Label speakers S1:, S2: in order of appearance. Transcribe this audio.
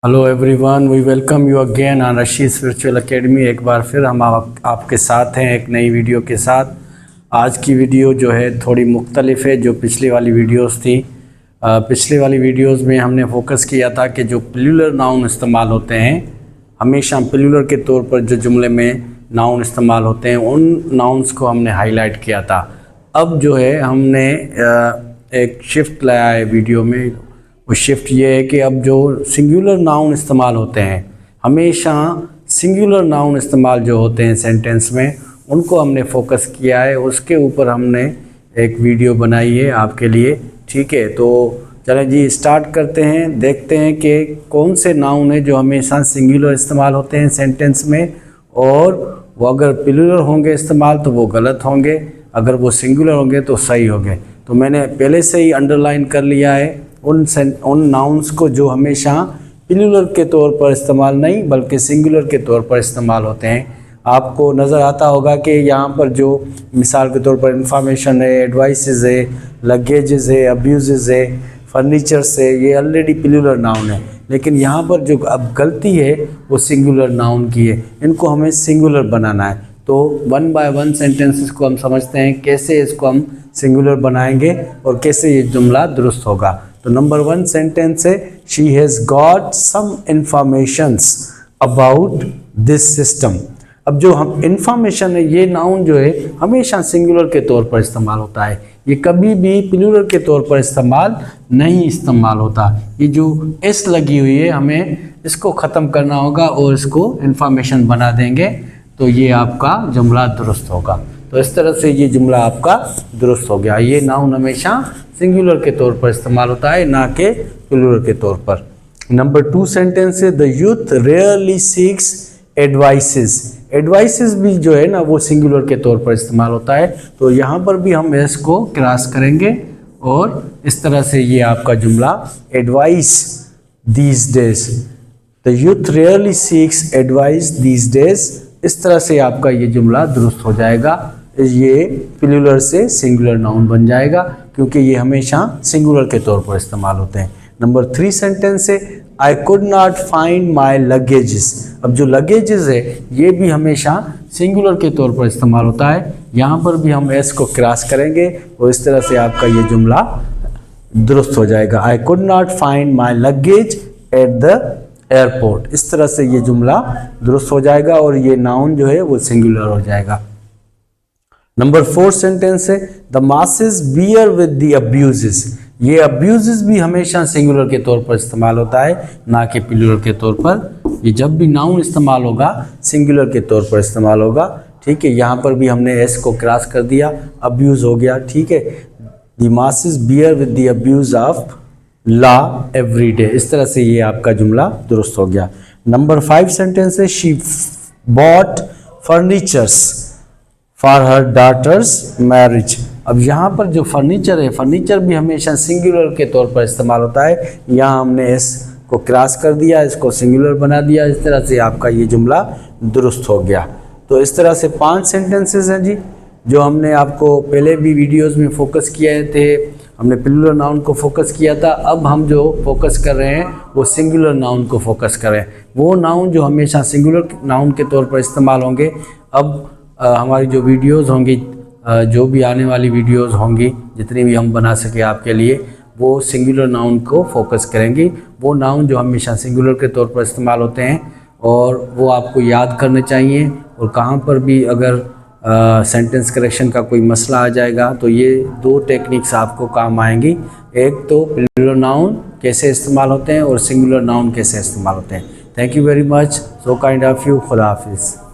S1: Hello everyone, we welcome you again on Rashid spiritual academy. एक बार फिर हम आपके साथ हैं एक नई वीडियो के साथ। आज की वीडियो जो है थोड़ी मुख्तलिफ है जो पिछली वाली वीडियोस थी। पिछली वाली वीडियोस में हमने फोकस किया था कि जो प्लूरल नाउन इस्तेमाल होते हैं, हमेशा प्लूरल के तौर पर जो जुमले में नाउन इस्तेमाल होते हैं उन नाउन्स को हमने हाईलाइट किया था। अब जो है हमने एक शिफ्ट लाया है वीडियो में। वो शिफ्ट ये है कि अब जो सिंगुलर नाउन इस्तेमाल होते हैं, हमेशा सिंगुलर नाउन इस्तेमाल जो होते हैं सेंटेंस में, उनको हमने फोकस किया है। उसके ऊपर हमने एक वीडियो बनाई है आपके लिए। ठीक है, तो चलें जी स्टार्ट करते हैं। देखते हैं कि कौन से नाउन है जो हमेशा सिंगुलर इस्तेमाल होते हैं सेंटेंस में, और वो अगर प्लूरल होंगे इस्तेमाल तो वो गलत होंगे, अगर वो सिंगुलर होंगे तो सही होंगे। तो मैंने पहले से ही अंडरलाइन कर लिया है उन नाउन्स को जो हमेशा प्लूरल के तौर पर इस्तेमाल नहीं बल्कि सिंगुलर के तौर पर इस्तेमाल होते हैं। आपको नज़र आता होगा कि यहाँ पर जो मिसाल के तौर पर इंफॉर्मेशन है, एडवाइसेस है, लगेजेस है, अब्यूज़ है, फर्नीचर्स है, ये ऑलरेडी प्लूरल नाउन है। लेकिन यहाँ पर जो अब गलती है वो सिंगुलर नाउन की है। इनको हमें सिंगुलर बनाना है। तो वन बाय वन सेंटेंसेस को हम समझते हैं कैसे इसको हम सिंगुलर बनाएंगे और कैसे ये जुमला दुरुस्त होगा। तो नंबर 1 सेंटेंस है, she has got some informations about this system. अब जो हम इंफॉर्मेशन है, ये नाउन जो है हमेशा सिंगुलर के तौर पर इस्तेमाल होता है, ये कभी भी प्लूरल के तौर पर नहीं इस्तेमाल होता। ये जो एस लगी हुई है, हमें इसको ख़त्म करना होगा और इसको इंफॉर्मेशन बना देंगे तो ये आपका जुमला दुरुस्त होगा। तो इस तरह से ये जुमला आपका दुरुस्त हो गया। ये नाउन हमेशा सिंगुलर के तौर पर इस्तेमाल होता है, ना कि प्लूरल के तौर पर। नंबर 2 सेंटेंस है, the youth rarely seeks advices. Advices भी जो है ना वो सिंगुलर के तौर पर इस्तेमाल होता है। तो यहाँ पर भी हम एस को क्रॉस करेंगे और इस तरह से ये आपका जुमला advice these days, the youth rarely seeks advice these days, इस तरह से आपका ये जुमला दुरुस्त हो जाएगा। ये प्लूरल से सिंगुलर नाउन बन जाएगा क्योंकि ये हमेशा सिंगुलर के तौर पर इस्तेमाल होते हैं। नंबर 3 सेंटेंस है, I could not find my luggages. अब जो लगेजेस है ये भी हमेशा सिंगुलर के तौर पर इस्तेमाल होता है। यहाँ पर भी हम एस को क्रॉस करेंगे और इस तरह से आपका ये जुमला दुरुस्त हो जाएगा। I could not find my luggage at the airport, इस तरह से ये जुमला दुरुस्त हो जाएगा और ये नाउन जो है वो सिंगुलर हो जाएगा। नंबर 4 सेंटेंस है, the masses bear with the abuses. ये अब्यूजेस भी हमेशा सिंगुलर के तौर पर इस्तेमाल होता है, ना कि प्लूरल के तौर पर। ये जब भी नाउन इस्तेमाल होगा सिंगुलर के तौर पर इस्तेमाल होगा। ठीक है, यहाँ पर भी हमने एस को क्रॉस कर दिया, अब्यूज़ हो गया। ठीक है, the masses bear with the abuse of law every day, इस तरह से ये आपका जुमला दुरुस्त हो गया। नंबर 5 सेंटेंस है, she bought furnitures for her daughter's marriage. अब यहाँ पर जो फर्नीचर है, फर्नीचर भी हमेशा सिंगुलर के तौर पर इस्तेमाल होता है। यहाँ हमने एस को क्रॉस कर दिया, इसको सिंगुलर बना दिया, इस तरह से आपका ये जुमला दुरुस्त हो गया। तो इस तरह से 5 सेंटेंसेस हैं जी जो हमने आपको पहले भी वीडियोस में फोकस किए थे। हमने प्लूरल नाउन को फोकस किया था, अब हम जो फोकस कर रहे हैं वो सिंगुलर नाउन को फोकस कर रहे हैं। वो नाउन जो हमेशा सिंगुलर नाउन के तौर पर इस्तेमाल होंगे। अब हमारी जो वीडियोस होंगी, जो भी आने वाली वीडियोस होंगी, जितनी भी हम बना सके आपके लिए, वो सिंगुलर नाउन को फोकस करेंगी। वो नाउन जो हमेशा सिंगुलर के तौर पर इस्तेमाल होते हैं और वो आपको याद करने चाहिए। और कहाँ पर भी अगर सेंटेंस करेक्शन का कोई मसला आ जाएगा तो ये 2 टेक्निक्स आपको काम आएंगी। एक तो प्लूरल नाउन कैसे इस्तेमाल होते हैं और सिंगुलर नाउन कैसे इस्तेमाल होते हैं। Thank you very much, so kind of you. खुदा हाफिज़।